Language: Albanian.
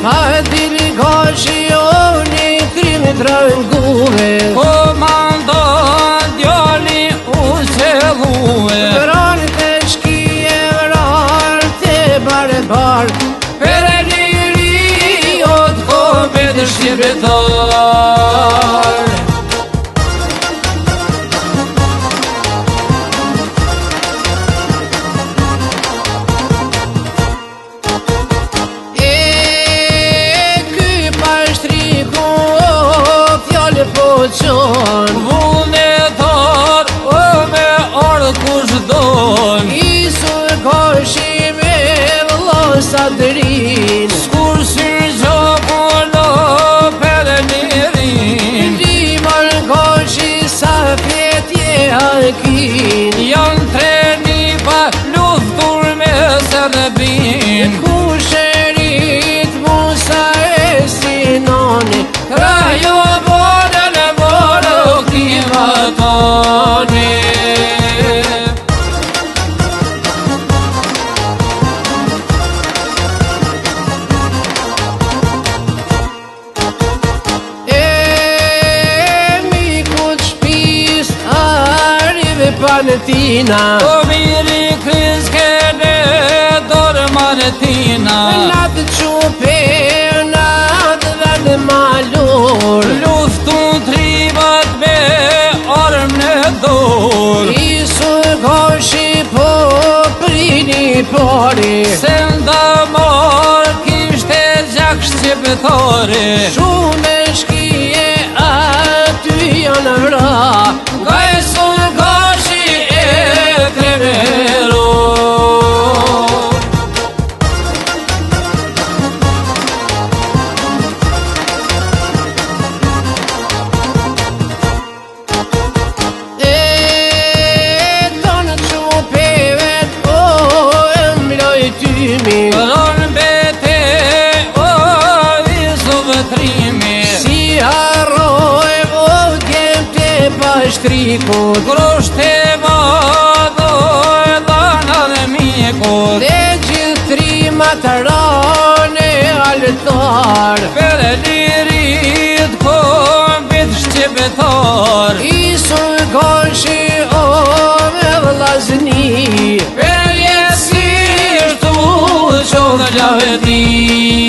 Fadili Goshioni krimi tranguve Komandant djali u qelluve Vran të shkije vrar të barbar Per e liri o të kopet shqipetar Vullnetar o me ardh kush don Isur Goshi me vëlla drin Skur syr gjopolo per e lirin Limar Goshi sa fetje hakin Janë treni pa luftur me Serbin Kusherit Musa e Sinoni Rajo bodën e bodë o kima toni Mikut shpis arrive Panetina O miri kriz kene dorë Martina Natë qupe, natë dhe malur Luftun tribat me armë në dorë Isur Goshi po prini pori Se ndamar kishte gjak shqiptare Shumë shkije aty janë vra Nga Isur Goshi e Trevero Ron bete o Isur trimi Si harroj vodjem te pashtrikut Groshte vadoj dhana dhe mikut Dhe gjithë trimat rane altar Per e lirit kompit shqiptar Isur Goshi o me vllazni Per jesir tu qodë gjavetni